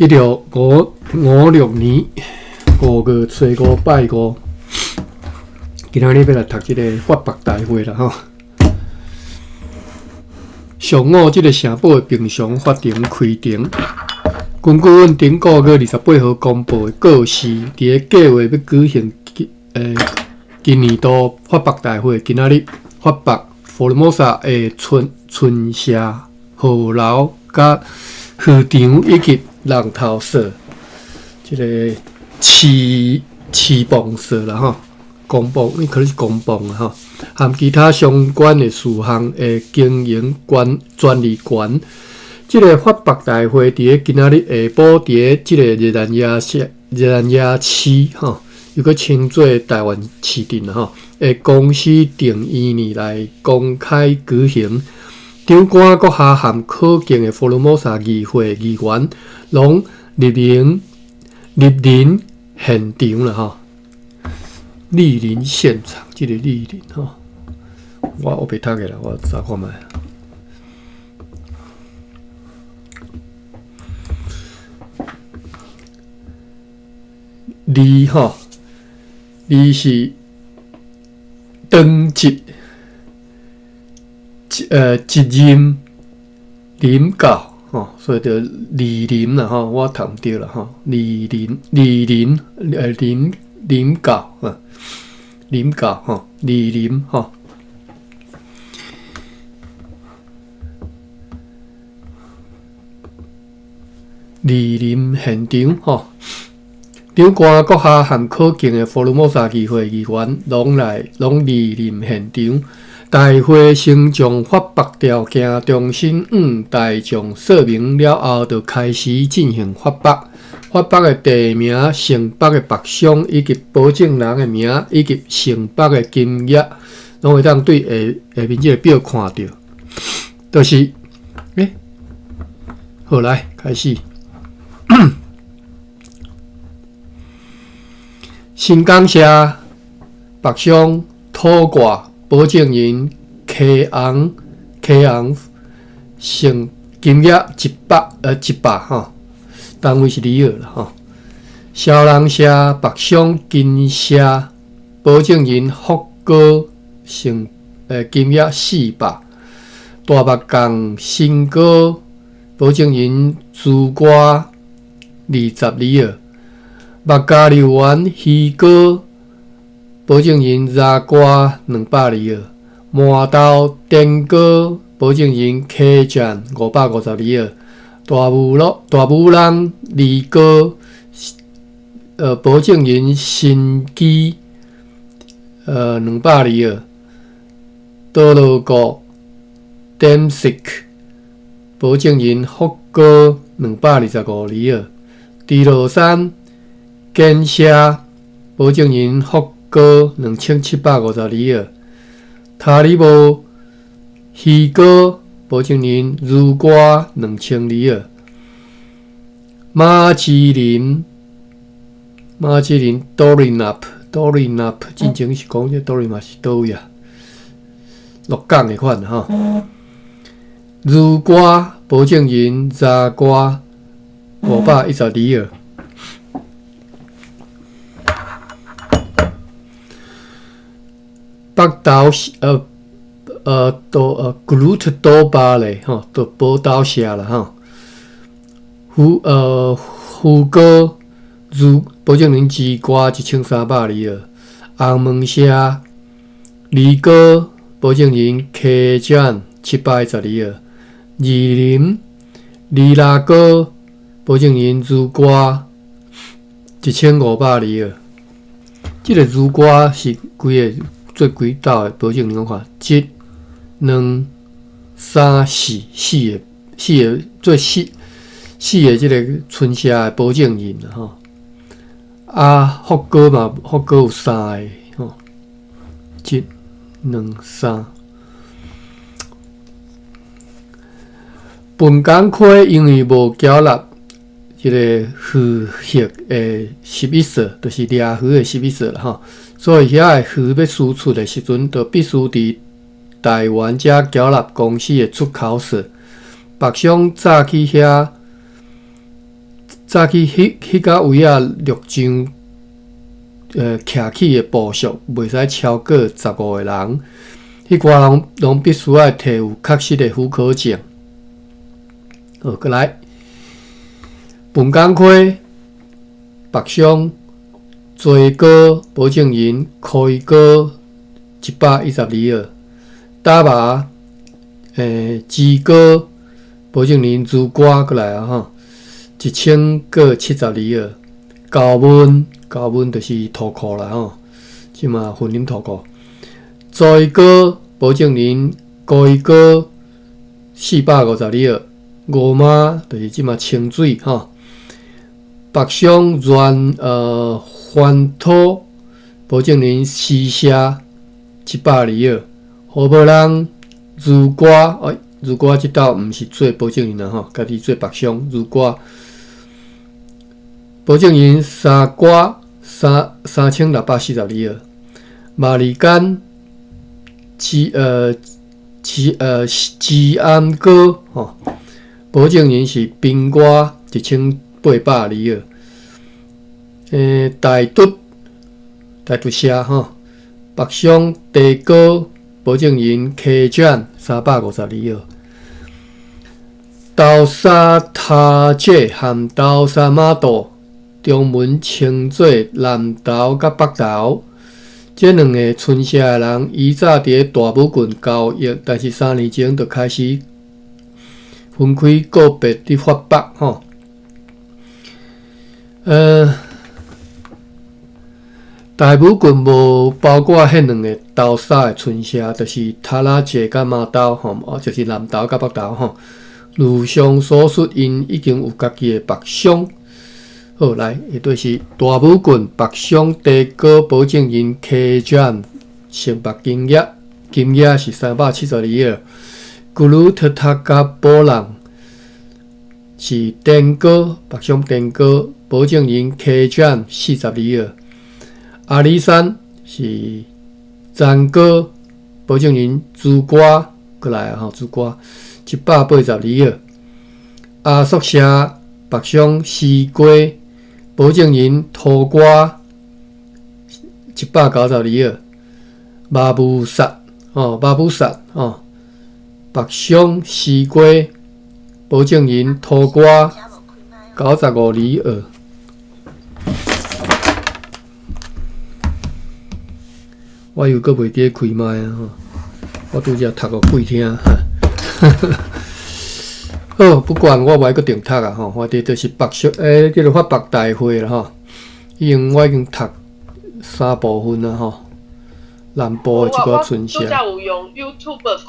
1656年5月初5拜5，今仔日要来读这个法白大会啦吼。上午这个城堡的平常法庭开庭，根据阮顶个月28号公布的告示，伫个计划要举行今年度法白大会，今仔日法白福尔摩沙的春社号楼甲会场以及人头社，这个翅膀社啦吼，公磅，可能是公磅啦吼，含其他相关的事项的经营专利权。这个法白大会伫个今仔日下晡伫个这个日兰野市吼，又搁称作台湾市镇啦吼，公司定医院来公开举行。长官阁下含可敬的福尔摩沙议会议员，拢莅临现场啦吼，莅临现场，这个莅临吼，我袂读个啦，我查看觅。你是当值一任临教吼，所以就莅临啦吼，我读毋对啦吼，莅临教啊，临教吼，莅临吼。莅临现场吼，长官阁下含可敬的福尔摩沙议会议员拢莅临现场。大会先将法白条件重新向大众说明了后，就开始进行法白。法白的地名、承白的白箱以及保证人的名以及承白的金额，拢会当对下面这个表看到。就是好来开始。新港社白箱土挂。保证人K昂承金额100吼，单位是里尔啦吼。小人社白箱金社保证人福哥金额400，大目港新哥保证人朱瓜20里尔，目加流丸鱼哥。保证人查瓜200里尔，麻豆电哥保证人 K 站550里尔，大武人李哥保证人新基200里尔，多罗国 Demsic 保证人福哥225里尔，地罗山建社保证人福哥2750里尔，塔里布鱼哥保证人如瓜2000里尔，马吉林 Dorinap 真正是讲这 Dorinap 是倒位啊？鹿港的款哈。如瓜保证人查瓜510里尔。北投Glut 多巴嘞吼，都宝岛社啦吼。胡哥保证人之瓜1300里尔，红门社李哥保证人 K 站710里尔，二林李拉哥保证人如瓜1500里尔。这个如瓜是几个？做几道的保证人讲看，1、2、3、4做四个这个春社的保证人啦吼。福哥有3个吼，1、2、3。本港区因为无缴纳这个符合的11色，就是掠鱼的11色啦吼。所以遐个鱼要输出的时阵，就必须伫台湾才缴纳公司的出口税。白箱早起遐早起迄个位啊，陆上徛起的步数袂使超过15个人。迄寡人拢必须要摕有确实的许可证。好，过来，本工课白箱最高保证人可以过112个，打麻支高保证人如果过来啊吼，1072个，高温就是土库啦吼，即嘛混啉土库。最高保证人高一个452个，五马就是即嘛清水吼。北上翻土保证人施舍120个，河北人如果即道毋是做保证人啦吼，家己做北上如果保证人3642个，马里干治安哥吼，保证人是宾瓜1820个，台督社吼，北上地高保证人客栈352个，豆沙塔姐含豆沙马豆，中文称作南投甲北投。这两个村社的人，以早伫大武郡交易，但是3年前就开始分开个别伫发北吼。大武郡无包括迄两个豆沙的村社，就是塔拉姐甲马豆吼，就是南投甲北投吼。如上所述，因已经有家己的北商。好，来，伊就是大武郡北商地高保证人客栈城北金额是372个，古鲁特塔加波浪是电高北商电高保证人客栈42个，阿里山是zan高保证人珠瓜过来啊，珠瓜182个，阿宿社北商西瓜。保证人土瓜192个，马布萨北上西瓜保证人土瓜9502。我又搁袂记开麦啊吼，我拄则读互鬼听。好，不管我袂阁定读啊吼，我这就是北上叫做发北大会啦吼。我已经读3部分啦吼，南部的即个村社。我有用 YouTube 看。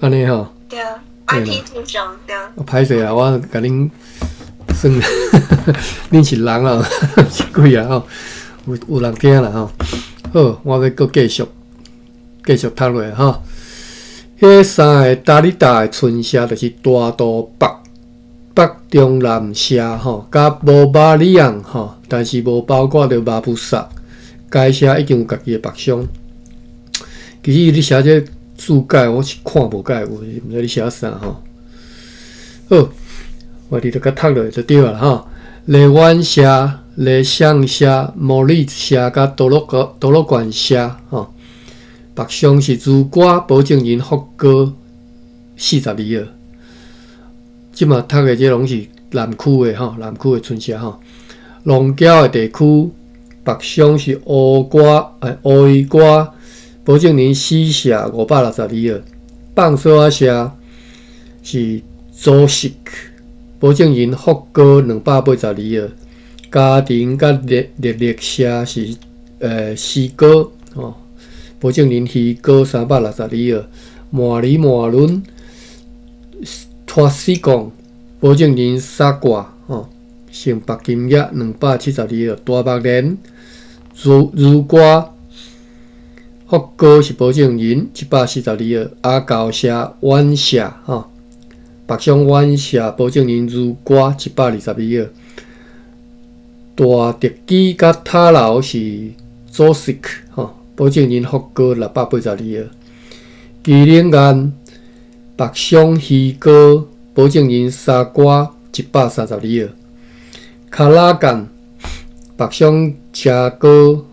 安尼吼。对啊 ，IP 图上对啊。歹势啊，我甲恁算，恁是人啊，是鬼啊吼，有人听啦吼。好，我要阁继续读落吼。迄3个大里大的村社，就是大都北中南社吼，甲无马里昂吼，但是无包括着马布萨。该社已经有家己的北商。其实你写这注解，我是看无解，我毋知你写啥吼。好，我直接甲读落就对啦吼。雷湾社、雷乡社、莫里社甲多罗管社吼。北上是如果保证人福哥42个，即嘛读的这拢是南区的吼，南区的村社吼。龙角的地区，北上是乌龟瓜保证人4社562个，放沙社是周式保证人福哥282个，家庭甲热社是西哥吼。保证人鱼哥362个，马伦托西贡保证人沙挂吼，城北金额272个，大白莲如果福哥是保证人142个，阿高社湾社吼，北上湾社保证人如果122个，大德基甲塔楼是左式吼。保证人福哥682个，基隆岸北上鱼哥保证人沙瓜132个，卡拉干、白香车膏、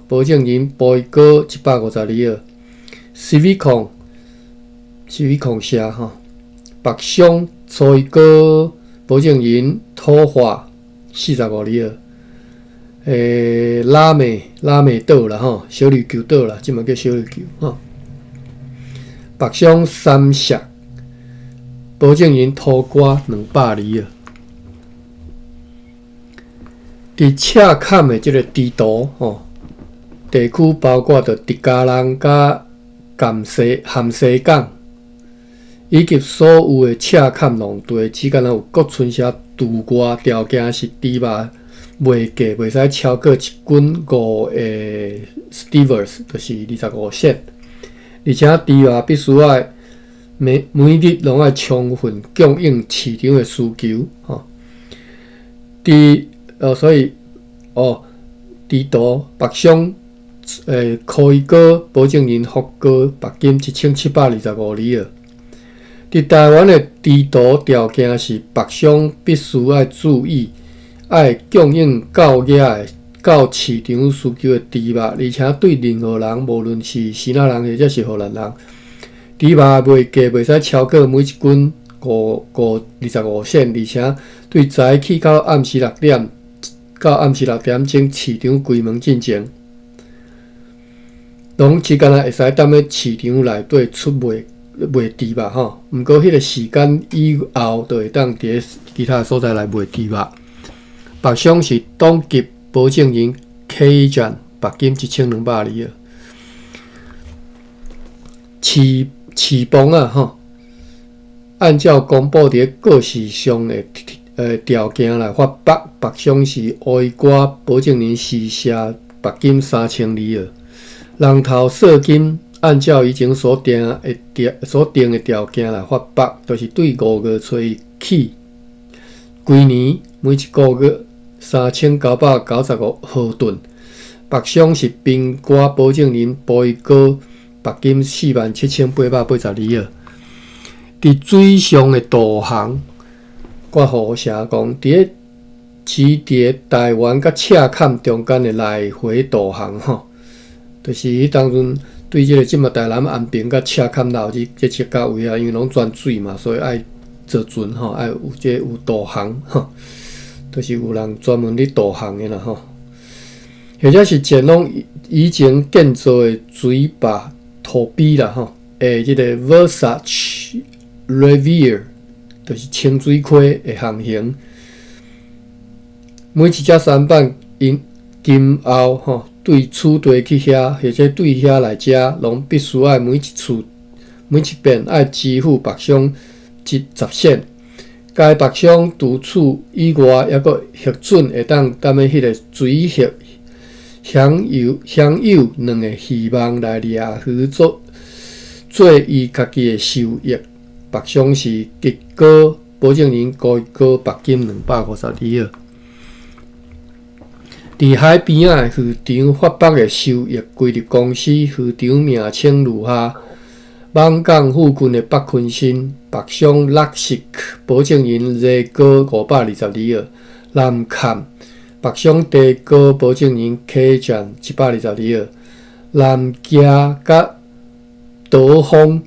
保证人杯膏152尔 ，Civicon 社白香菜膏保证人土化45尔。拉美豆啦小绿球豆啦，即嘛叫小绿球白香三石保证人土瓜220尔。伫赤坎的即个地图地区包括着迪加人甲咸西港，以及所有的赤坎农地，只敢有各村社除外条件是猪肉袂价袂使超过1斤5个 stivers， 就是25set，而且猪肉必须要每日拢要充分供应市场的需求所以猪肚白香可以膏保证人福膏白金1725尔。伫台湾的猪肚条件是白香必须要注意，要供应够市场需求的猪肉，而且对任何人，无论是西那人或者是荷兰人，猪肉卖价袂使超过每1斤25仙，而且对早起到暗时6点钟市场关门进前，拢只敢若会使踮咧市场内底出卖猪肉毋过迄个时间以后，就会当伫其他所在来卖猪肉。白香是当级保证人 K 站白金1220尔。市邦按照公布伫告示上的条件来发白香是黑瓜保证人时下白金3020尔。人头税金按照以前所定的条件来发白，就是对5月初起，规年每1个月3995毫吨。白香是冰瓜保证人杯膏白金47882尔。伫水上的导航，我互社讲，伫台湾甲赤坎中间的来回导航就是迄当阵对即马台南安平甲赤坎路即七角位因为拢转水嘛，所以爱坐船爱有导航就是有人专门咧导航的啦或者是前拢以前建造的水坝土比啦即个 Versace Rivier， 就是清水溪的航行，每一只舢板今后对厝地去遐，或者对遐来遮，拢必须要每一遍要支付白香10仙。该白香除此以外，还佫核准会当踮迄个水核享有2个希望来掠去做伊家己的收益。白香是极高保证人高白金252尔。伫海边仔渔场发白的收益归入公司渔场名称如下：艋港附近的北昆新白香60保证人热高522尔。南坎白香低高保证人 K 站722尔。南岐甲岛丰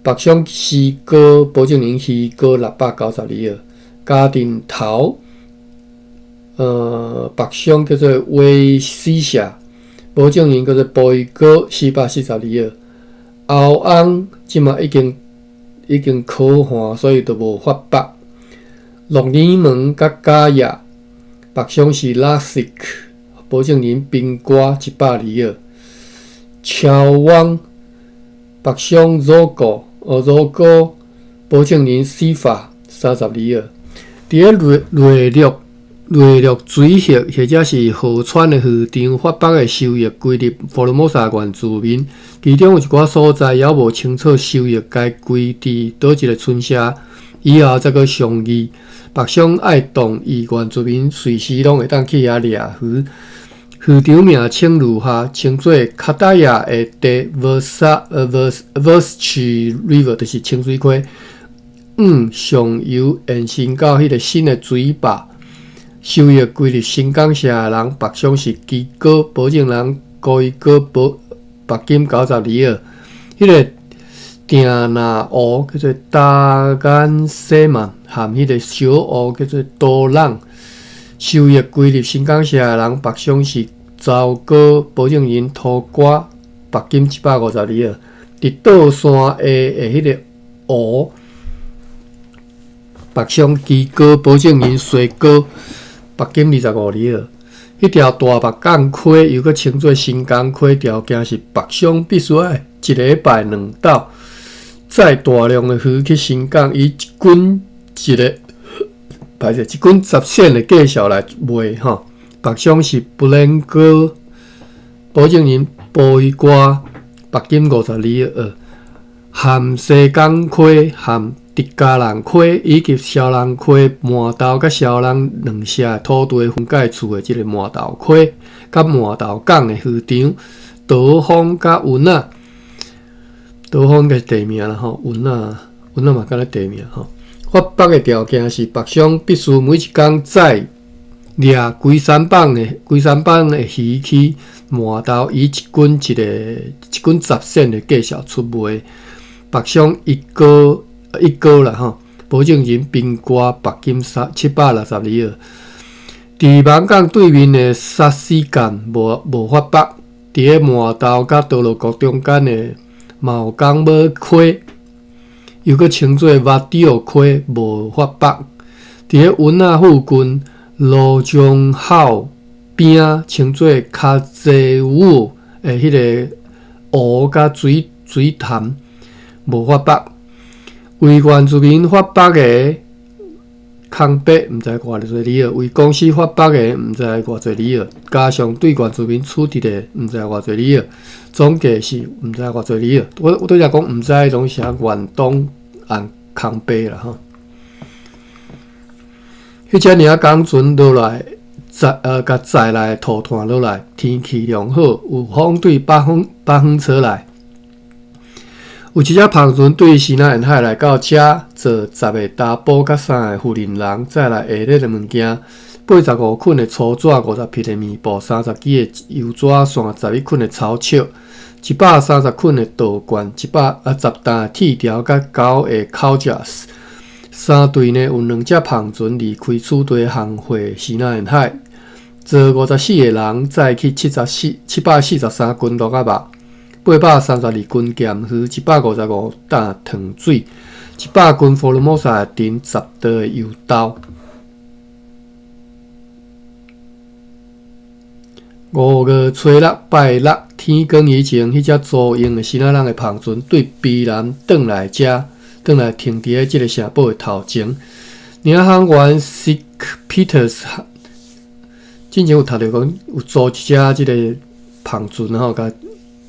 白香西高保证人西高692尔。嘉定头白香叫做威西社保证人叫做杯膏442尔。后翁即马已经可汗，所以就无发白。鹿耳门甲嘉业白香是拉色保证人冰瓜120尔。超湾白香肉果保证人司法32尔。伫内陆水核或者是河川的渔场发白的收益归入福尔摩沙县住民，其中有一寡所在还无清楚收益该归伫倒一个村社，以后再搁商议。白香爱同意原住民随时拢会当去遐掠鱼。渔场名称如下：称作卡达亚的地 Versace River， 就是清水溪。上游延伸到迄个新的水坝，收益归入新港社人白相是基果保证人高一个罚金92尔。迄个定那湖叫做大干西曼，含迄个小湖叫做多浪，收益归入新港社人白相是糟糕保证人土瓜罚金152尔。伫倒山下的迄个湖，白相基果保证人水果罚金25尔。迄条大白港溪又搁称作新港溪，条件是白相必须爱一礼拜2斗，载大量的鱼去新港，以一斤10线的价钱来卖吼。白相是不能够保证人鲍鱼瓜罚金52尔，含西港溪、含直加人溪以及小人溪麻豆甲小人两社土地分界处的即个麻豆溪，甲麻豆港的渔场，刀锋甲云仔，刀锋个地名啦吼，云仔嘛敢若地名吼。发北的条件是白相必须每一工载掠规山板的鱼去麻豆，以一斤10线的价钱出卖，白相一个啦吼，保证人宾馆罚金762尔。伫芒港对面的沙死港无发北，伫个麻豆甲道路国中间的毛港尾溪，又搁称作挖吊溪无发北。伫个云仔附近罗江口边称作卡济湖的迄个湖甲水潭无发北。为原住民发北的空白，毋知偌济里尔；为公司发北的，毋知偌济里尔；加上对原住民处置的，毋知偌济里尔。总计是毋知偌济里尔。我对只讲毋知迄种写远东按空白啦吼。迄只尔港船落来，甲载来土炭落来，天气良好，有风对北风车来。有一只篷船对西南沿海来到遮，坐10个查甫甲3个妇人人，再来下列的物件：85捆的粗纸、50片的面布、30支的油纸线、11捆的草尺、130捆的稻罐、10担的铁条甲9个口架。3队呢有2只篷船离开此地航回西南沿海，坐54个人，载去743斤鹿仔肉。832斤咸鱼，155担糖水，100斤福尔摩沙丁10刀的油豆。5月初6拜六天光以前，迄只租用的西南人的篷船对卑南转来停伫咧即个城堡的头前。领航员 Sic Peters 之前有读到讲有租一只即个篷船吼，甲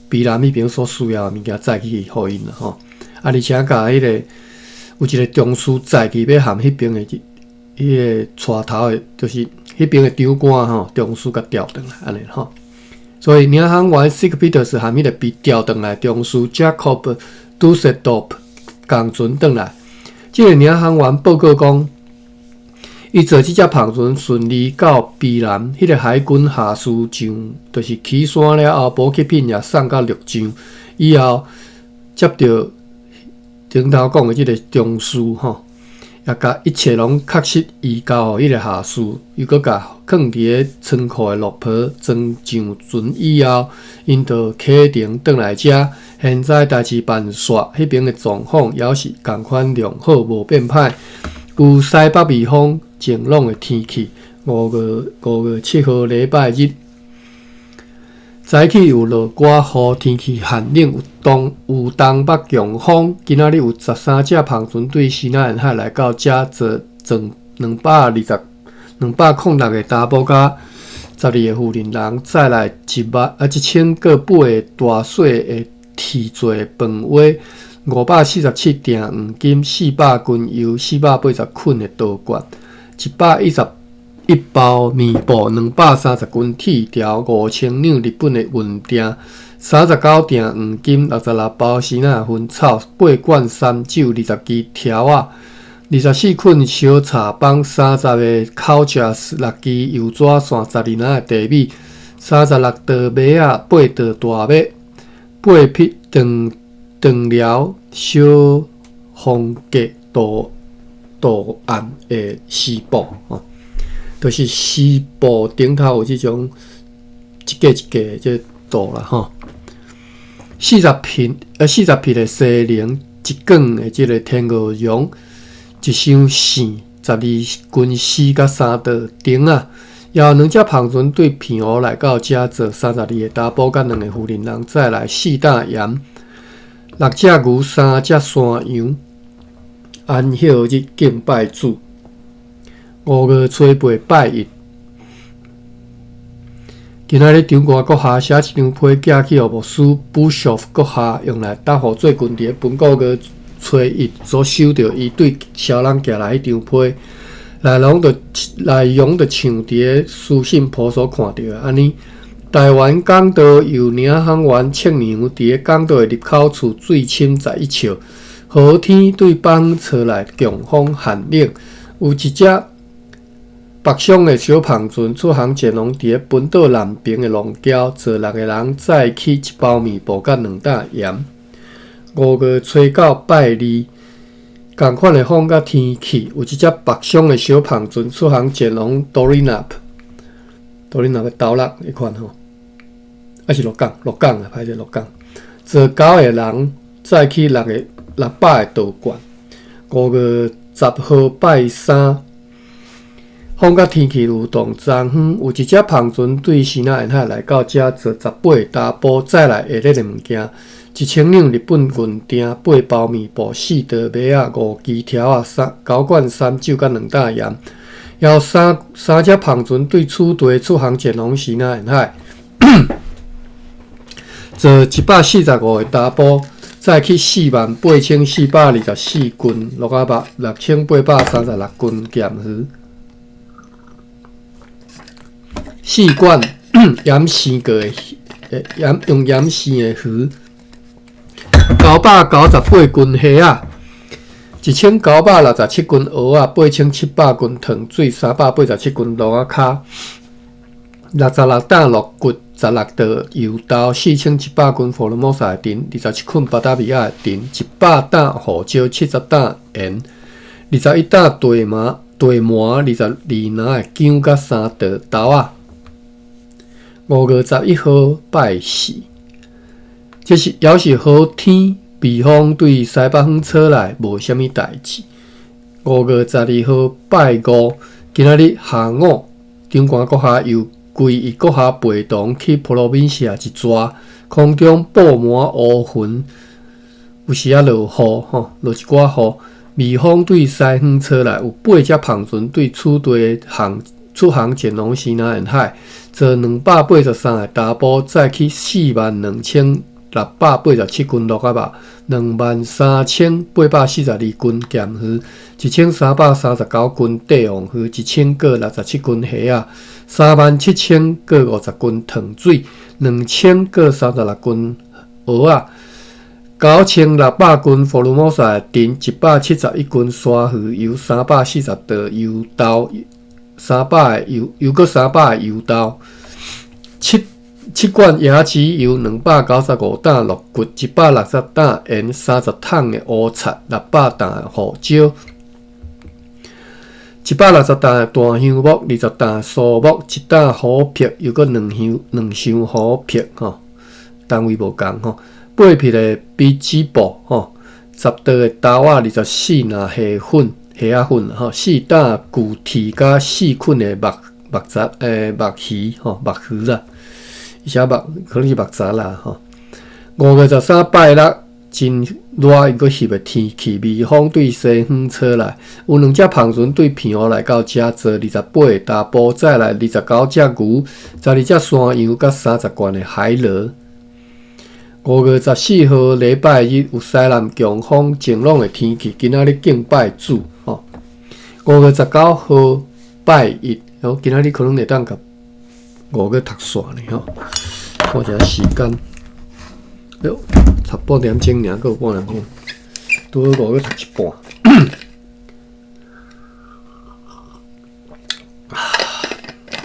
卑南迄边所需要的物件载去互因啦吼，而且甲迄个有一个中枢载去要含迄边的迄个带头的，就是迄边的长官吼，中枢甲调转来安尼吼。所以领航员 Sic Peters 含迄个被调转来中枢 Jacob Dusseldorp 共船转来。即个领航员报告讲，伊坐即只篷船顺利到卑南，迄个海军下士上，就是起山了后，补给品也送到陆上，以后接到顶头讲的即个中枢吼，也甲一切拢确实移交互迄个下士，又搁甲放伫咧仓库的落坡装上船以后，因就启程转来遮。现在代志办煞，迄边的状况也是共款良好，无变歹。有西北微风，晴朗的天气。5月7號禮拜日，早起有落寡雨，天氣寒冷，有東北強風。今仔日有13隻篷船對西南沿海來到遮，坐206個查甫甲12個婦人，再來1000個尾大細的鐵製飯碗，547錠黃金，400斤油，480捆的刀罐，111包面布，230斤铁条，5000两日本的银锭，39錠黄金，66包西南薰草，8罐山酒，20支条仔24捆小茶帮，30个烤食，6支油纸线，12篮的茶米，36道麦仔，8道大麦，8匹长条小方格图案的丝布吼，就是丝布顶头有即种一格一格的这图啦吼。40片的西菱，一卷的即个天鹅绒，一箱线，12根丝甲3道钉啊。也有2只芳船对片湖来到遮做32个查甫甲2个妇人人，再来4担盐，6只牛，3只山羊。安歇日敬拜主，5月初8拜一。今仔日场官阁下写一张批寄去予牧师Bishop阁下用来答复最近伫本国月初一所收到伊对小人寄来迄张批，内容就像伫书信簿所看到的安尼。台湾港岛由领航员庆阳伫港岛的入口处水深11尺。好天对帮车来强风寒冷，有一只北上的小胖船出航前往伫本岛南边的龙桥，坐6个人载起1包面包甲2担盐。5月初9拜2，同款的风甲天气，有一只北上的小胖船出航前往多利纳的岛落迄款吼，是鹿港啊，歹势鹿港，坐9个人载起600个道馆。5月10号拜3，风甲天气如同昨昏，有一只胖船对西南沿海来到遮坐18个查甫，载来下日的物件，1000两日本银锭，8包面包，4道麦仔，5支条啊，9罐3酒甲2担盐。还有三只胖船对此地出航前往西南沿海，坐145个查甫。再去48424斤鹿仔肉，6836斤咸鱼，4罐盐生过的用盐生的鱼，998斤虾啊，1967斤蚵仔，8700斤糖水，387斤鹿仔脚，66担鹿骨。16道油豆，4100斤福尔摩沙的丁，27捆巴达米亚的丁，100担胡椒，70担盐，21担地麻，22篮的姜甲3道豆仔。5月11号拜4，这是也是好天，避风对西北风吹来，无啥物代志。5月12号拜5，今仔日下午，长官阁下又规伊阁下陪同去普罗宾西亚一抓，空中布满乌云，有时落雨吼，落一寡雨。微风对西方吹来，有8只胖船对此地出航前往西南沿海，坐283个查甫，载去42687斤鹿仔肉，23842斤咸鱼，1339斤帝王鱼，1067斤虾啊，37050斤糖水，2036斤蚵仔，9600斤福尔摩沙的丁，171斤鲨鱼油，340道油豆，300个油豆，7罐椰子油，295担鹿骨，160担盐，30桶的乌贼，600担的胡椒，160担的大香木，20担的苏木，1担虎皮，又搁2箱虎皮吼，单位无共吼。8片的比子布吼，10道的豆仔，24篮虾粉吼，4担具蹄甲4捆的目鱼吼，目鱼啦，伊写可能是目杂啦吼。5月13拜6，真热又搁翕的天气，微风对西方吹来，有2只胖船对片湖来到遮坐28个查甫，再来29只牛，12只山羊甲30罐的海螺。5月14号礼拜日有西南强风晴朗的天气，今仔日敬拜主吼。5月19号拜一，今仔日可能会当甲5月读煞呢吼。看一下时间，差半点钟尔，还有半点钟，拄好5月读一半。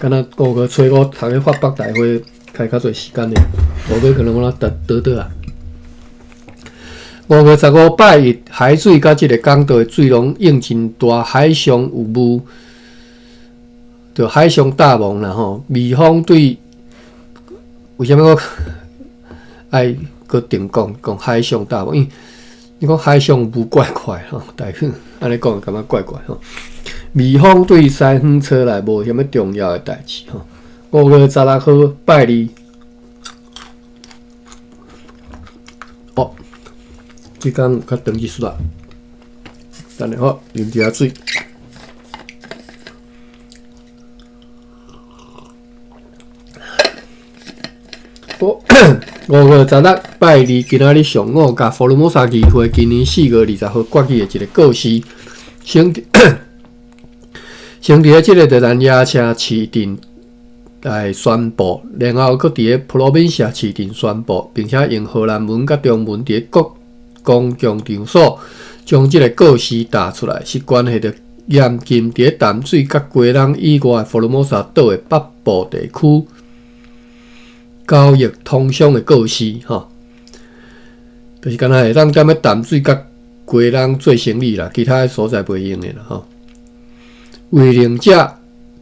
敢若5月初5读个发北大会开较侪时间诶，5月可能我倒啊。5月15拜一，海水甲即个港岛诶水龙应真大，海上有雾，就海上大雾啦吼。美方对为虾米我爱搁定讲海上大雾？因为你讲海上雾怪怪吼，大家安尼讲感觉怪怪吼。美方对西方车来无虾米重要诶代志吼。5月16号拜二。哦，即工有较长一丝啦，等下好啉一下水。5月16拜二，今仔日上午，甲福尔摩沙议会今年4月20号决议的一个告示，先伫即个德兰亚车市镇来宣布，然后搁伫个普罗宾社市镇宣布，并且用荷兰文甲中文伫各公共场所将即个告示打出来，是关系着严禁伫个淡水甲鸡笼以外福尔摩沙岛的北部地区交易通商的告示，吼，就是敢若会当踮咧淡水甲鸡笼做生意啦，其他所在袂用的啦，吼。违令者、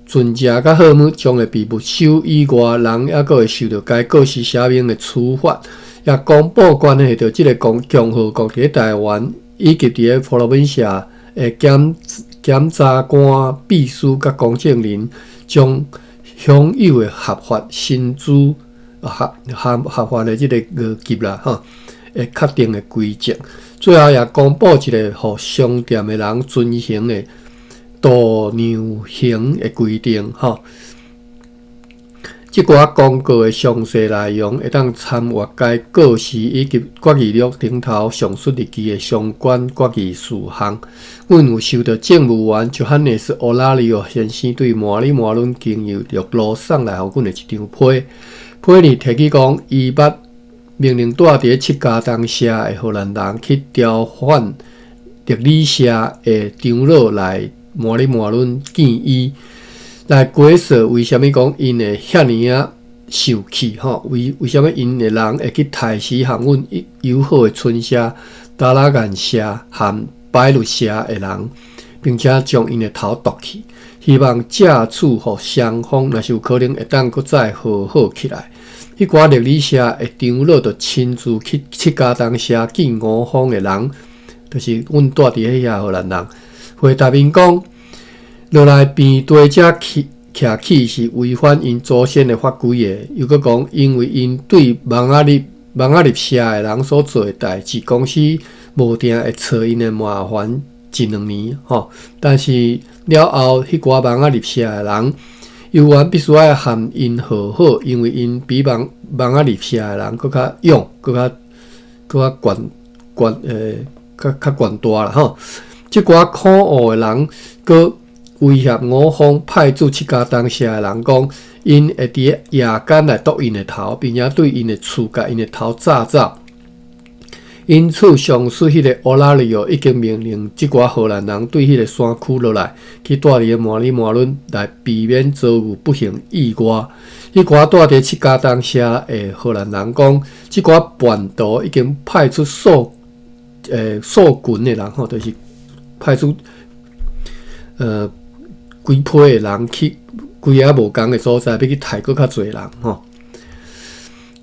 船只甲货物将会被没收以外，人还佫会受到该告示写明的处罚。也公布关系到即个共和国伫台湾以及伫个普罗宾社的检察官、秘书甲公证人将享有的合法薪资、合法的即个额级啦，吼，会确定的规则。最后也公布一个互商店的人遵行的度量刑的规定，吼。即寡公告的详细内容会当参阅该告示以及决议录顶头上述日期的相关决议事项。阮有收到政务员Johannes Olario先生对麻里麻伦经由陆路送来互阮的一张批。批里提起讲，伊捌命令带伫7家当社的荷兰人去调换律理社的长老来麻里麻伦见伊。来解释为虾米讲因会遐尼啊受气吼？为虾米因的人会去台时向阮友好的春社、达拉干社和拜律社的人，并且将因的头剁去，希望借此互双方若是有可能会当搁再和好起来。迄寡律理社的长老就亲自去7家当社见5方的人，就是阮住伫遐荷兰人，回答因讲。落来边地者徛起是违反因祖先的法规的，又搁讲，因为因对蒙阿利社的人所做的代志，公司无定会找因的麻烦1-2年，吼。但是了后，迄寡蒙阿利社的人，犹原必须要和因和好，因为因比蒙阿利社的人搁较勇，搁较较悬大啦，吼。即寡可恶的人，搁威胁5方派驻7家当社的人讲，因会伫夜间来剁因的头，并且对因的厝甲因的头炸走。因此，上述迄个欧拉里奥已经命令即寡荷兰人对迄个山区落来，去住伫个麻里麻伦来避免遭遇不幸意外。迄寡住伫7家当社的荷兰人讲，即寡叛徒已经派出数群的人吼，就是派出规批的人去规个无共的所在，要去杀搁较侪人吼。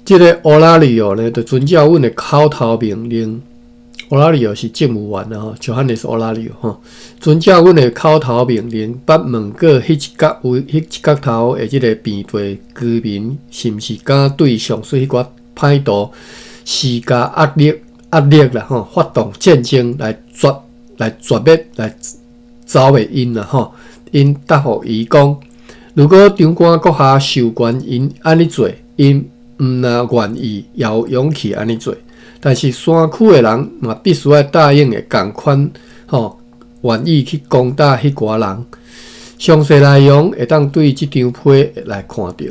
即个欧拉里奥呢，就遵照阮的口头命令。欧拉里奥是政务员吼，Johannes欧拉里奥吼，遵照阮的口头命令，捌问过迄角头的即个边地居民，是毋是敢对上述迄寡歹徒施加压力啦吼，发动战争来绝灭来找灭因啦吼。因答复伊讲，如果长官阁下授权因安尼做，因毋若愿意，也有勇气安尼做。但是山区的人嘛，必须要答应的共款吼，愿意去攻打迄寡人。详细内容会当对即张批来看到。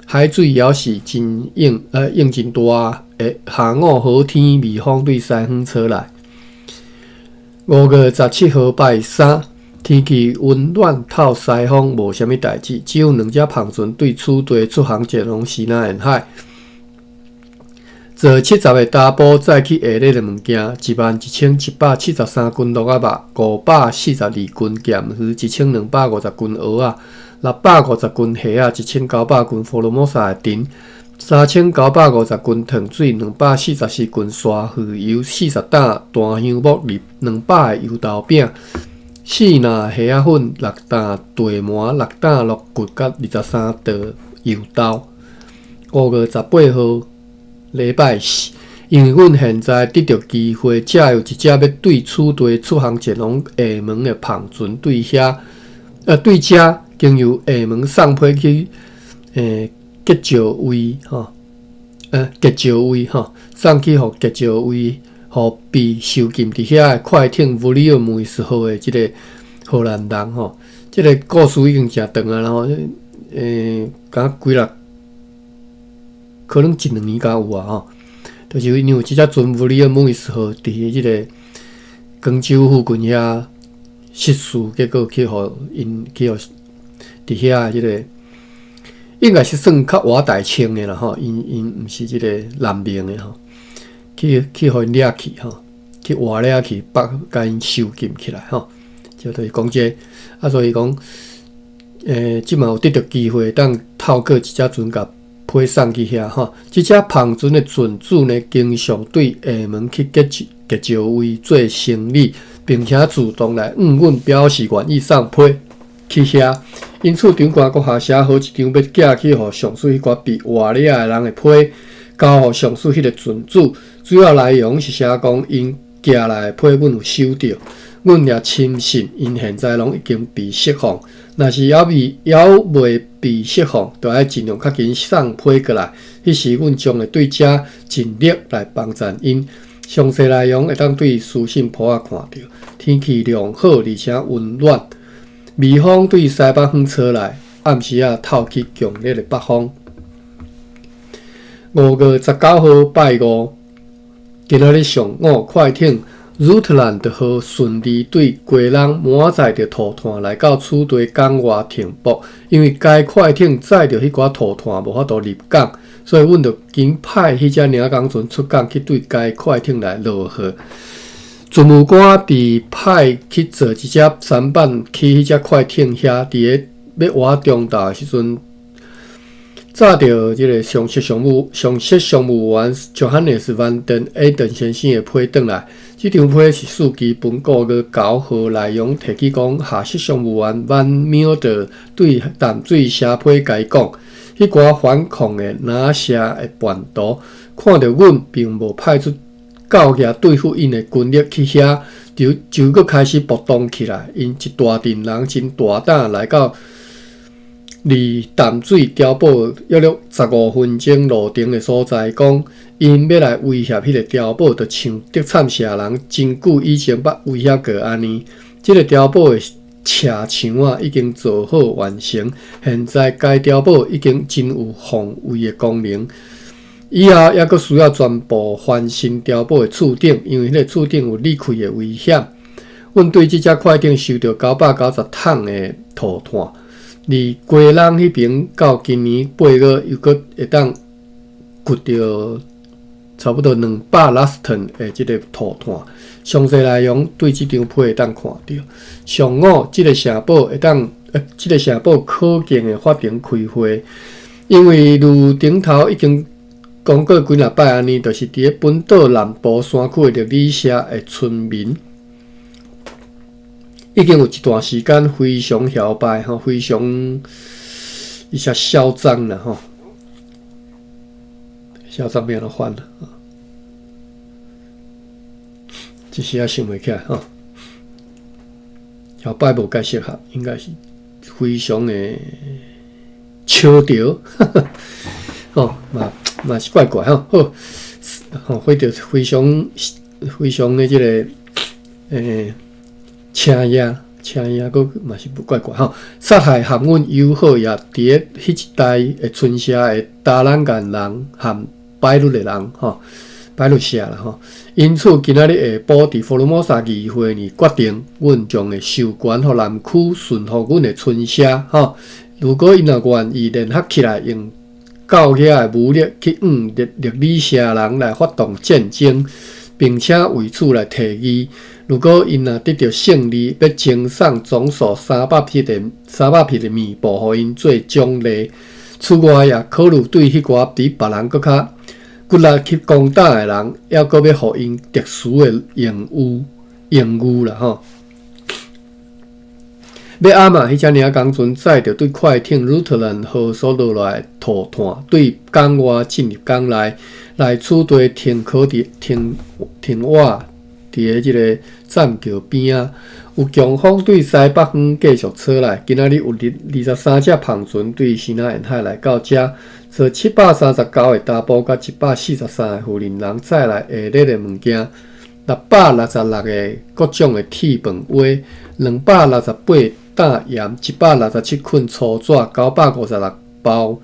海水也是真应真大的下午好天，微风对西方吹来。5月17号拜三。天气温暖透西风，无啥物代志，只有两只胖船对此地出航前往西南沿海。坐70个大埔载去下列的物件：11,773斤鹿仔肉，542斤咸鱼，1,250斤蚵仔，650斤虾仔，1,900斤佛罗摩萨的丁，3,950斤糖水，244斤沙鱼油，40担大香木粒，200个油豆饼，4篮虾仔粉，6担地麻，6担鹿骨甲23袋油豆。5月18号。礼拜四，因为阮现在得到机会，借由一只要对此地出航前往厦门的胖船，对遮经由厦门送批去结石位送去互结石位，互被囚禁伫遐的快艇维利尔姆斯号的即个荷兰人吼。即个故事已经诚长啊，然后敢几落。可能1-2年敢有啊吼，就是因为有即只船维利尔姆斯号伫即个广州附近遐失事，结果去互伫遐即个应该是算较活大清的啦吼，因毋是即个难民的吼，去互因掠去吼，去活掠去，甲因收禁起来吼，就是讲这所以讲即嘛有得到机会，当透过一只船甲。批送去遐吼，即只胖船的船主呢，经常对厦门去结石位做生意，并且主动来向阮表示愿意送批去遐。因此，长官阁下写好一张要寄去互上述迄寡被活掠的人的批，交互上述迄个船主。主要内容是写讲因寄来的批阮有收到，阮也深信因现在拢已经被释放。若是还未被释放，就要尽量较紧送批过来。迄时，阮将会对遮尽力来帮助因。详细内容会当对私信簿仔看到。天气良好而且温暖，微风对西北风吹来，暗时透起强烈的北风。5月19号拜五，今仔日上午快艇。Rutland 号顺利对归人满载着土炭来到此地港外停泊，因为该快艇载着迄寡土炭无法度入港，所以阮就紧派迄只领港船出港去对该快艇来落货。船务官被派去做一只舢板去迄只快艇遐，伫个要划中岛的时阵，早着即个上席商务员 Johannes van den Eyden 先生的批转来。这张批是四基本5月9号内容提起讲，下席商务员 Van Milder 对淡水写批甲讲，迄寡反抗的拿写的叛徒，看到阮并无派出够额对付因的军力去遐，就佫开始暴动起来。因一大群人真大胆来到离淡水碉堡约15分钟路程的所在，讲因要来威胁迄个碉堡，就像德惨社人真久以前捌威胁过安尼。即个碉堡的车墙已经做好完成，现在该碉堡已经真有防卫的功能。以后还阁需要全部翻新碉堡的厝顶，因为迄个厝顶有裂开的危险。阮对即只快艇收到990桶的土炭。离归人迄边到今年8月，又阁会当掘到差不多260吨的即个土炭。详细内容对即张批会当看到。上午，即个城堡会当即个城堡可见的法庭开会，因为如顶头已经讲过几若摆安尼，就是伫咧本岛南部山区的里社的村民。已经有一段时间非常摇摆吼，非常一下嚣张了吼，嚣张变了换了啊！这时也想袂起来吼，摇摆无介适合，应该是非常的笑着，吼嘛是怪怪吼，好，非常的这个车呀，佫嘛是不怪怪吼。杀害含阮友好也伫咧迄一带的村社的达兰干人含拜鲁的人吼，摆落写啦吼。因此，今仔日下晡伫福尔摩沙议会呢，决定阮将会授权互南区顺服阮的村社吼。如果因若愿意联合起来，用到遐的武力去历史社人来发动战争，并且为此来提议。如果因若得到胜利，要赠送总数300匹的面部，互因做奖励。此外，也考虑对迄寡比别人搁较骨力去攻打的人，还阁要互因特殊的荣誉啦吼。要暗嘛，迄只尔工船载着对快艇 Rutland 号所落来的土炭，对港外进入港内，来取缔停靠伫停瓦伫即个栈桥边啊。有强风对西北方继续吹来，今仔日有23只篷船对西南沿海来到遮，坐739个查甫甲143个妇人人载来下列的物件：666个各种的铁饭碗，268担盐，167捆粗纸，956包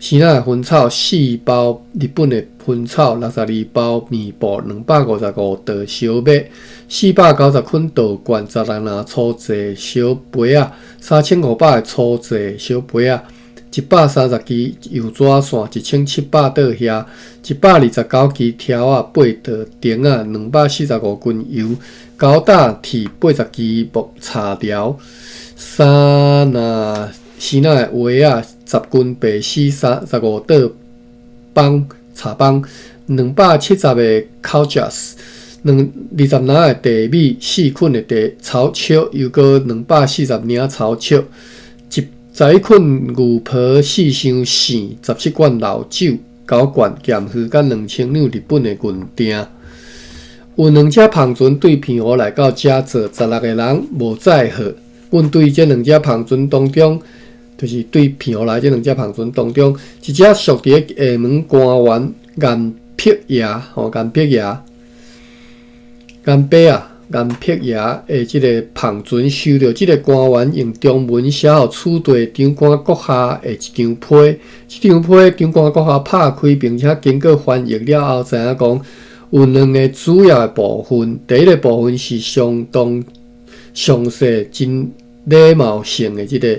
鲜仔薰草，4包日本的薰草，62包面布，255袋小麦，490捆稻罐，12篮粗制小杯仔，3500个粗制小杯仔，130支油纸线，1700袋遐，129支条仔，8袋钉仔，245斤油，9担铁80支木柴条，3若鲜仔的鞋仔，10斤白丝，35袋茶棒，270个烤夹，20篮的地米，4捆的地草尺，又搁240领草尺，11捆牛皮4箱线，17罐老酒，9罐咸鱼，甲2000两日本的银锭。有2只篷船对平湖来到遮坐16个人，无载好。阮对这2只篷船当中，就是对平湖来这2只篷船当中，一只属伫厦门官员颜碧爷的即个篷船收到即个官员用中文写互处队长官阁下的一张批，即张批长官阁下拍开，并且经过翻译了后，知影讲有2个主要的部分。第一个部分是相当详细、真礼貌性的即个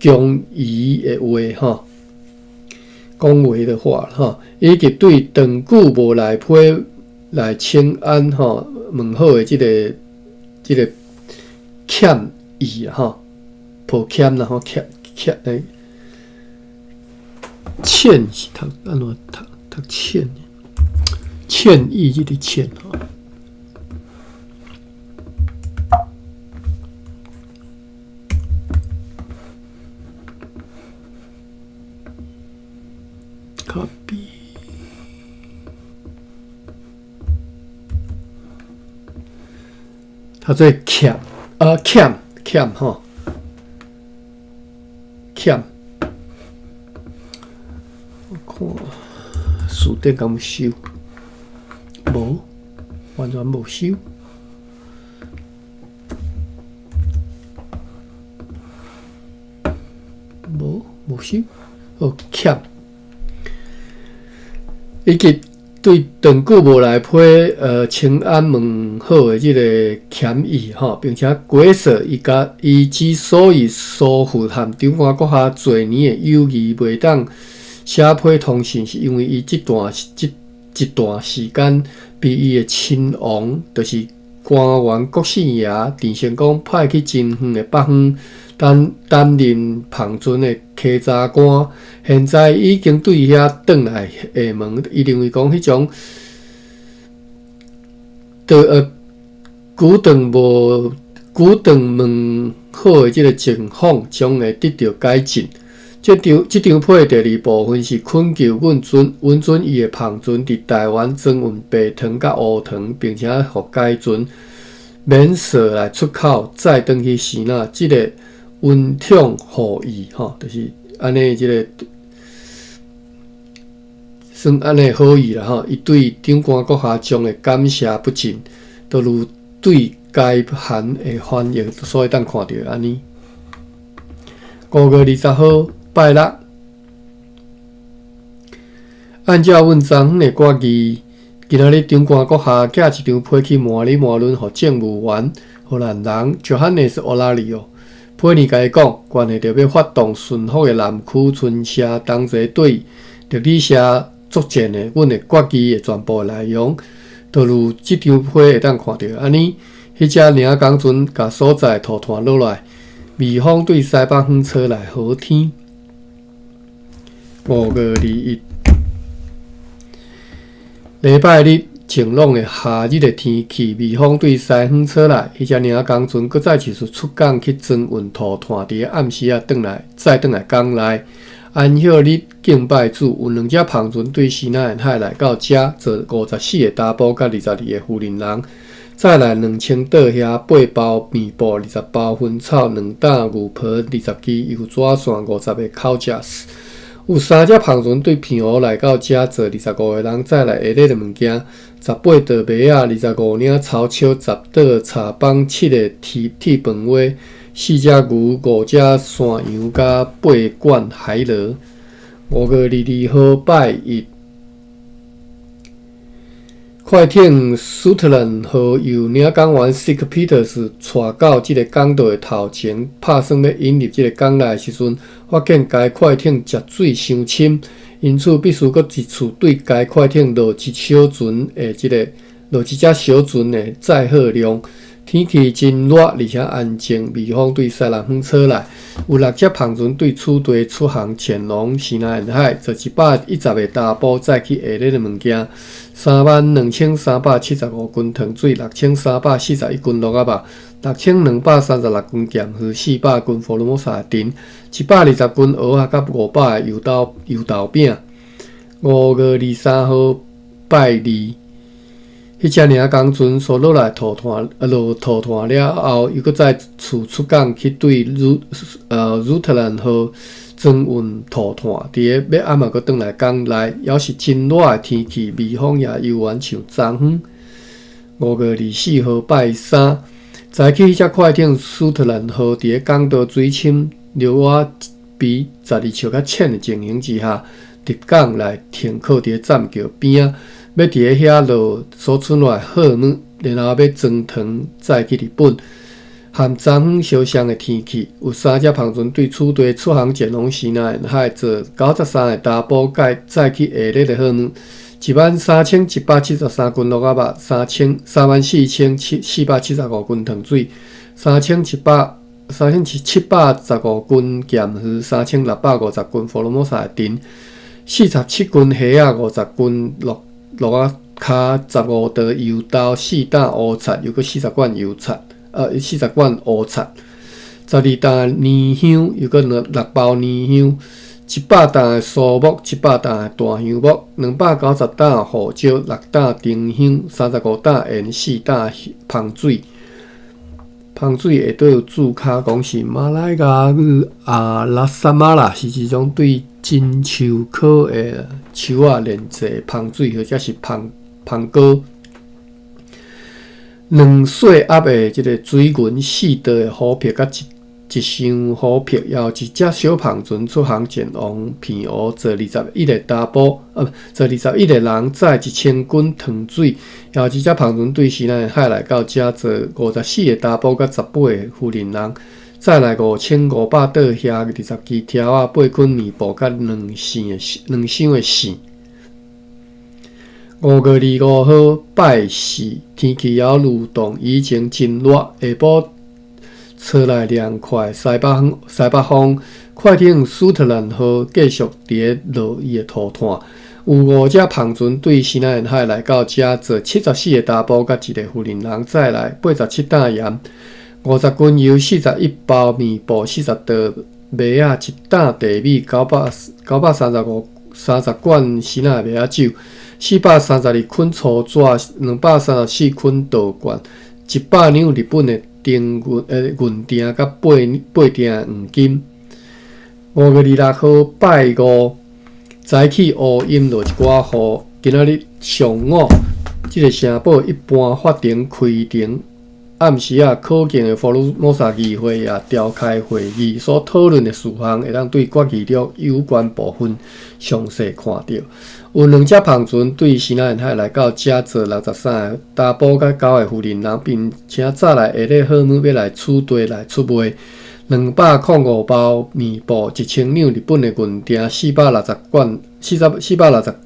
恭仪的话吼，讲话的话吼，以及对长久无来批来请安吼，问好的即个歉意吼，抱歉啦吼，歉诶，歉是读安怎读歉？歉意即个歉吼。copy， 它做欠吼，欠，我看书店敢有收？无，完全无收。无收，哦，欠。以及对长久无来批请安问好的即个歉意吼，并且解释伊之所以疏忽和长官阁下侪年的友谊袂当写批通信，是因为伊一段时间被伊的亲王，就是官员郭姓爷郑成功派去真远的北方担任篷船的稽查官，现在已经对遐转来厦门。伊认为讲迄种久长问好的即个情况将会得到改进。即张批的第2部分是恳求阮准伊的篷船伫台湾装运白糖甲乌糖，并且互该船免税来出口，再转去西那。即个温痛好意吼，就是安尼即个算安尼好意啦吼。伊对长官阁下将会感谢不尽，都如对该函的翻译，所以当看到安尼。5月20号拜六，按照阮昨昏的决议，今仔日长官阁下寄一张批去麻里麻伦，互政务员荷兰人 Johannes Olario。批年甲伊讲，关系着要发动顺福的南区村社同齐对历史社作战的阮的决议的全部内容，就如即张批会当看到安尼。迄只领工船甲所在土炭落来，微风对西北风吹来好天。5月21礼拜日晴朗的夏日的天气，微风对西方吹来，迄只领工船搁再次出港去装运土炭，伫暗时再转来港内。安歇日敬拜主，有2只篷船对西南沿海来到遮，坐54个查甫甲22个妇人人。再来2000倒遐8包面布、20包薰草、2担牛皮、20支油纸线、50个烤架。有3只篷船对平湖来到遮，坐25个人。再来下日的物件，18道麦仔、25领草草、10道茶帮、7个铁饭锅、4只牛、5只山羊、甲8罐海螺。5月22号拜一。快艇苏特兰号由领港员 Sick Peters 带到即个港岛的头前，拍算要引入即个港内的时阵，发现该快艇食水伤深，因此必须搁一次对该快艇落一只小船的载荷量。天气真热，而且安静，微风对西南风吹来。有6只篷船对此地出航前往西南沿海，坐110个查甫载去下日的物件。32375斤糖水，6341斤鹿仔肉，6236斤咸鱼，400斤福尔摩沙丁，120斤蚵仔，甲500个油豆饼。5月23号拜二。迄只领工船所落来土炭了后，又搁再次出港去对鲁特兰号装运土炭。伫个要暗暝搁转来港内，也是真热的天气，微风也悠远像昨昏。5月24号拜三，早起迄只快艇苏特兰号伫个港岛水深流瓦比12尺较浅的情形之下，入港来停靠伫个栈桥边仔。要伫个遐落所剩落来货物，然后要装糖载去日本。和昨昏相像的天气，有3只篷船对此地出航前往西南沿海，坐93个查甫载去下日的货物。13173斤鹿仔肉，34475斤糖水，3715斤咸鱼，3650斤福尔摩沙丁，47斤虾仔，50斤鹿仔骹，15道油豆，4担乌菜，又搁40罐油菜，40罐乌菜，12担年香，又搁6包年香，100担的酥木，100担的大香木，290担的胡椒，6担丁香，35担盐，4担芳水。芳水下底有注脚讲是马来亚语拉萨马拉，是一种对真树科的树仔炼制芳水，或者是芳膏。2细压的即个水银4道的虎皮，甲一箱虎皮，也有一只小篷船出航前往片湖，坐21个查甫，坐21个人载1000斤糖水，也有一只篷船对西南沿海来到遮，坐54个查甫甲18个妇人人，再来5500倒遐20支条仔，8捆面布甲2箱的线。5月25号拜四，天气也如同以前真热，下晡吹来凉快西北风，快艇苏特兰号继续伫落伊的土炭。有5只篷船对西南沿海来到遮，坐74个查甫甲1个妇人人，再来87担盐，50斤油，41包面布，40道麦仔，1担地米，930罐鲜奶麦仔酒，432捆粗纸，234捆稻罐，100两日本的银锭甲8锭黄金。5月26号拜五，早起乌阴落一寡雨。今仔日上午，即个城堡一般法庭开庭，暗时啊，可敬的佛罗摩萨议会也召开会议，所讨论的事项会当对决议录有关部分详细看到。有2只篷船对西南沿海来到加泽63个查甫甲9个妇人人，并且早来下日好姆要来取地来出卖。205包面布，1000两日本的银锭，460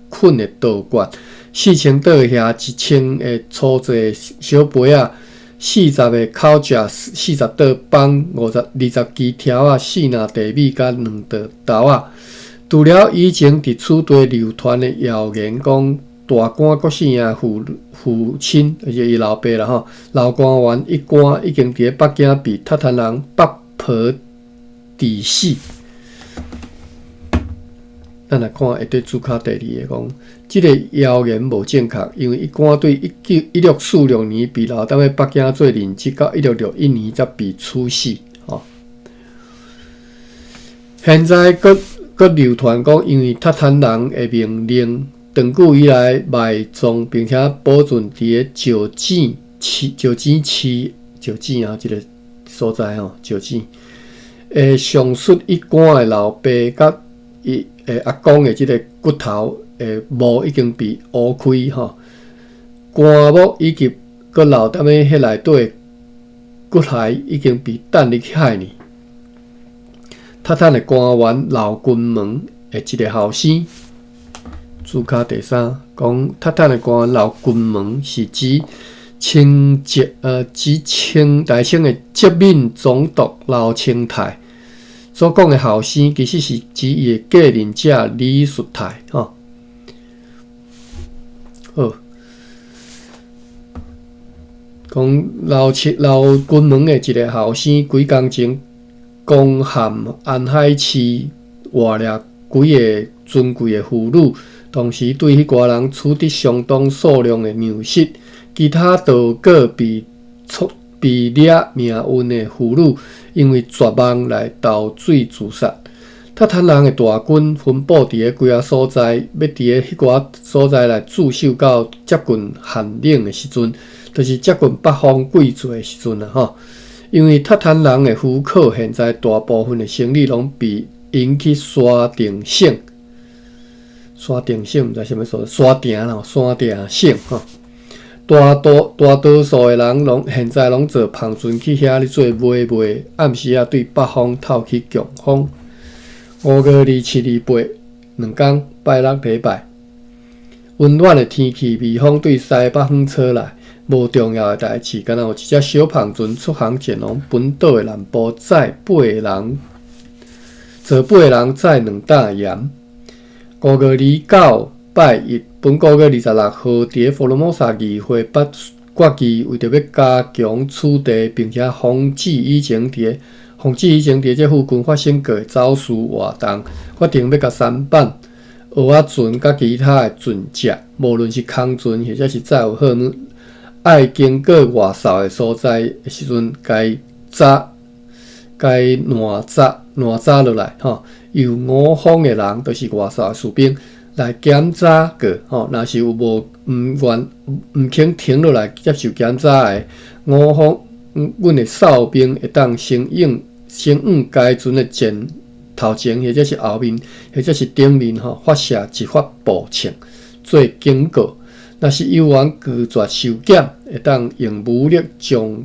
捆的稻罐，4000倒遐，1000个粗细小杯仔，40个烤食，40倒棒，20支条啊，4拿地米甲2袋豆仔。除了以前伫厝地流传的谣言，讲大官国姓啊父亲，就是伊老爸啦吼，老官员一官已经伫北京被塔坦人八婆致死。咱来看下底注脚第2个讲，即个谣言无正确，因为一官对1646年被留蹛喺北京做任职，到1661年才被处死。现在佫流传讲，因为塔坦人的命令，长久以来埋葬并且保存伫个石井啊，即个所在吼，石井。上述一官的老爸甲伊阿公的即个骨头墓已经被挖开吼，棺木以及佫留蹛喺迄内底骨骸已经被弹入海呢。塔坦的官员老君门的一个后生，注脚第3讲，塔坦的官员老君门是指大清的殖民总督老清泰所讲的后生，其实是指伊的继任者李术泰吼。好，讲老君门的一个后生，几工前攻陷安海市，活掠几个尊贵的妇女，同时对迄寡人处置相当数量的粮食。其他岛国被掠命运的妇女，因为绝望来投水自杀。塔坦人的大军分布伫个几啊所在，要伫个迄寡所在来驻守到接近寒冷的时阵，就是接近北方季节的时阵啦吼。因为塔坦人的户口现在大部分的生理拢被引去山顶省，毋知啥物所，山顶省吼。大多数的人现在拢坐篷船去遐咧做买卖，暗时啊对北方透去强风。5月27日8，2天拜六礼拜，温暖的天气，微风对西北风吹来，无重要的代志，敢若有一只小篷船出航前往本岛的南部，载8个人载2担盐。5月29拜1。本5月26號，伫佛罗摩萨議會把決議為着要加強取締，並且防止以前伫這附近發生過的走私活動，決定要甲三板、蚵仔船甲其他的船隻，無論是空船或者是載有好物，愛經過外哨的所在的時陣，該攔閘落來吼，由5方的人，都是外哨的士兵。来檢查過吼，若是有無毋肯停落來接受檢查的5方，阮的哨兵會當先用該船的頭前或者是後面或者是頂面吼發射一發步槍做警告。若是有人拒絕受檢，會當用武力強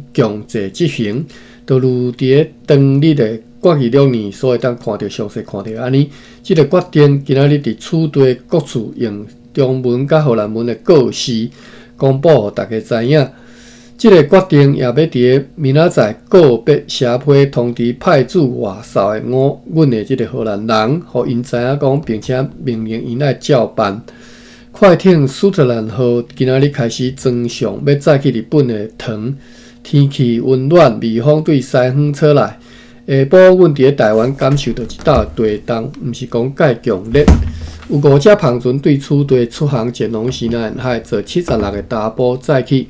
制執行。就如佇當日的決議錄呢，所以當看到詳細看到安尼，即個決定今仔日佇厝地各處用中文甲荷蘭文的告示公布，互大家知影。即個決定也要佇明仔載告別社會通知派駐外哨的阮的即個荷蘭人，互因知影講，並且命令因來照辦。快艇蘇特蘭號今仔日開始裝上，要載去日本的糖。天氣溫暖，微風對西方吹來。下晡，阮佇台灣感受到一道地動，毋是講介強烈。有5隻篷船對厝地出航前往西南沿海，坐76個查甫載去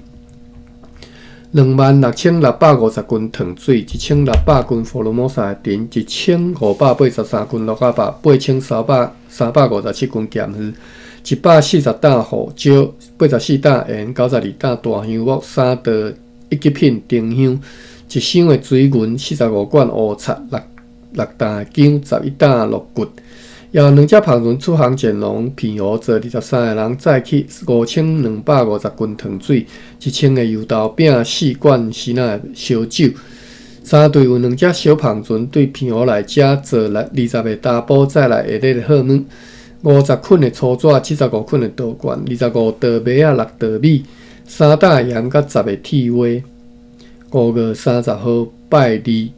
26650斤糖水，1600斤佛羅摩薩丁，1583斤鹿仔肉，8357斤鹹魚，140擔胡椒，84擔鹽，92擔大香木，3袋一级品丁香，一箱的水银45罐乌漆6担姜11担鹿骨。邀2只芳船出航前往平湖，坐23个人载去5250斤糖水，1000个油豆饼，4罐鲜奶烧酒。3队有2只小芳船对平湖来遮，坐20个查甫载来下日的好物，50捆的粗纸，75捆的刀管，25刀麦啊，6刀米，3担盐甲10个铁蛙。5月30号拜二。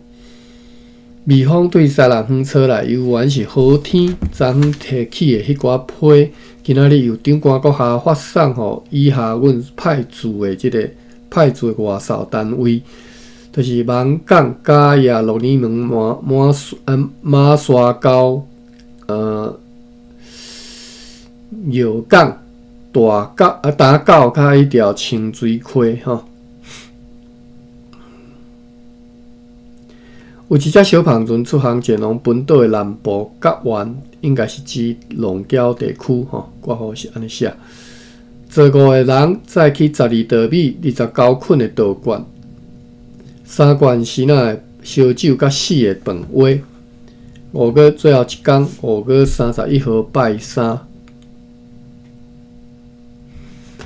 蜜蜂对西人园出来，游玩是好天，昨昏摕起的迄寡批，今仔日由长官阁下发送互以下阮派驻的外扫单位，就是芒港、嘉义、鹿耳门、马沙沟、药港、大港甲迄条清水溪吼。有一只小芳船出航前往本岛的南部甲湾，应该是指龙礁地区吼，括号是安尼写。15个人载去12刀米、29捆的稻罐、3罐鲜奶烧酒甲4个饭碗。5月最后一天，5月31号拜3。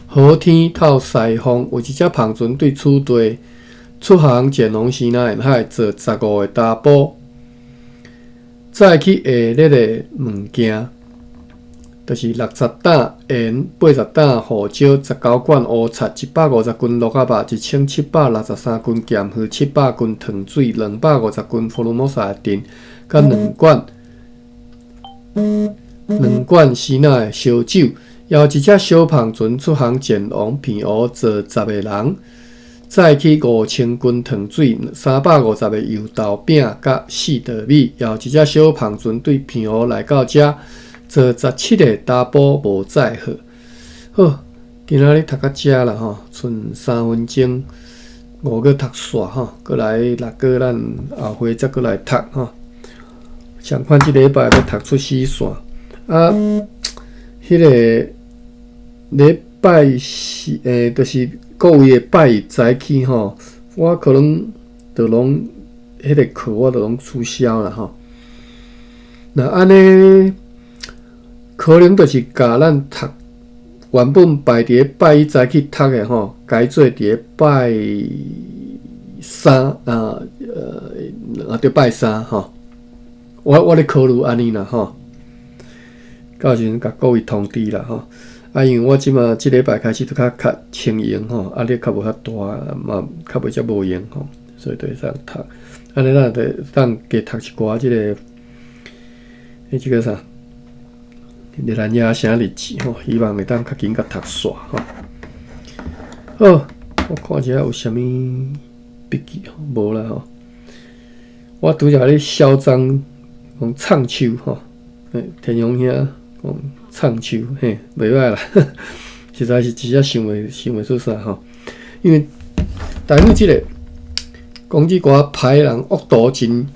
好天透西风，有一只芳船对此地。出航前往西南沿海，坐15个查甫，载去下日的物件，就是60担盐、80担胡椒、19罐乌漆、150斤鹿仔肉、1763斤咸鱼、700斤糖水、250斤福尔摩沙丁，甲2罐鲜奶烧酒。邀一只小芳船出航前往平湖，坐10个人。载去5000斤糖水、350个油豆饼甲4袋米，邀一只小芳船对平湖来到遮，坐17个查甫无载好。好，今仔日读到遮啦吼，剩3分钟，5个读煞吼，过来6个咱后回再过来读吼。上款即礼拜要读出4线啊，迄个礼拜四就是各位的拜早起吼，我可能就拢迄个课我就拢取消啦吼。那安尼可能就是甲咱读原本排伫咧拜一早起读的吼，改做伫咧拜三对拜三吼。我咧考虑安尼啦吼，到时阵甲各位通知啦吼。因为我即礼拜开始都较轻盈吼，压力较无遐大，嘛较袂遮无用吼，所以就会使读。安尼咱就当加读一寡即个，即个啥？日兰野城日志吼，希望会当较紧甲读煞吼。好，我看一下有啥物笔记吼，无啦吼。我拄则咧嚣张讲唱秋吼，田荣兄讲。唱秋嘿，袂歹啦，实在是真正想袂出啥吼。因为台语即个讲即寡歹人恶毒真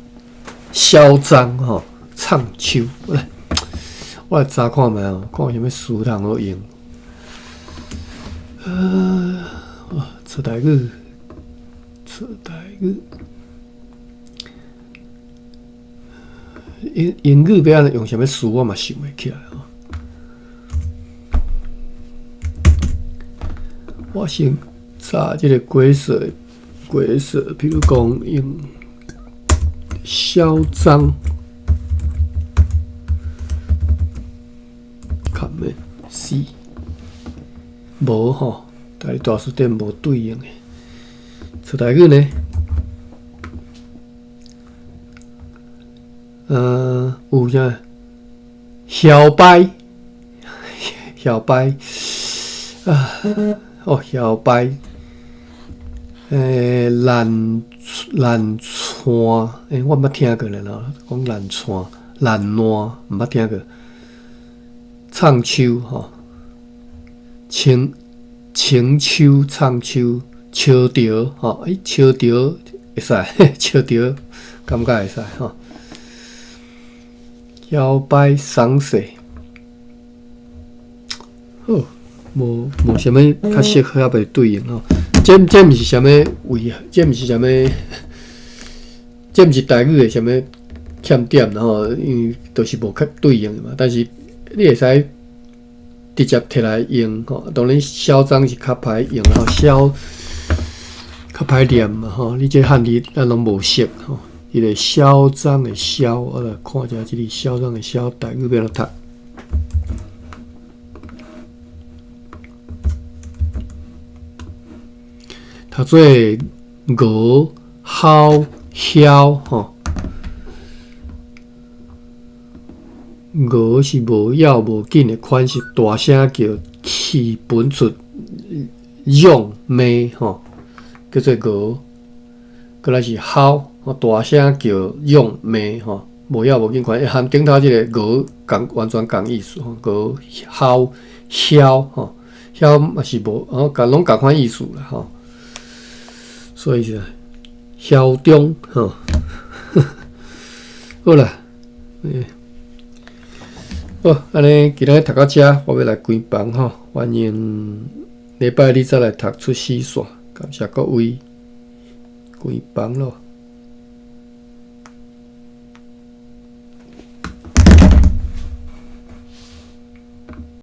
嚣张吼，唱秋。我来查看觅哦，看有啥物词通好用。出台语，英语要安尼用啥物词，我嘛想袂起来吼。我先查即个鬼色，比如讲用嚣张，看咩 C， 无吼，台语大词典无对应的。出台语呢？有啥？摇摆啊！摇摆，烂串，我毋捌听过咧咯，讲烂串、烂烂，毋捌听过。唱秋吼，青秋、唱秋、笑调吼，笑调会使，笑调感觉会使吼。摇摆丧事，好。无啥物较适合也袂对应吼，这毋是啥物位啊？这毋是啥物，这毋是台语的啥物欠点，然后因为都是无对应的嘛。但是你会使直接摕来用吼，当然嚣张是较歹用，然后较歹念嘛吼。你这汉字咱拢无识吼，伊个嚣张的嚣，我来看一下这里嚣张的嚣，台语要怎读？读做鹅、吼、嚣吼。鹅是无要无紧的款式，大声叫气喷出用咩吼，叫做鹅。过来是吼，大声叫用咩吼，无要无紧款，含顶头即个鹅完全共意思吼，鹅吼嚣吼，嚣嘛是无，拢共款意思啦吼。所以是嚣张吼，好啦，好，安尼今日读到这，我要来关房吼。欢迎礼拜日再来读出西线，感谢各位，关房咯。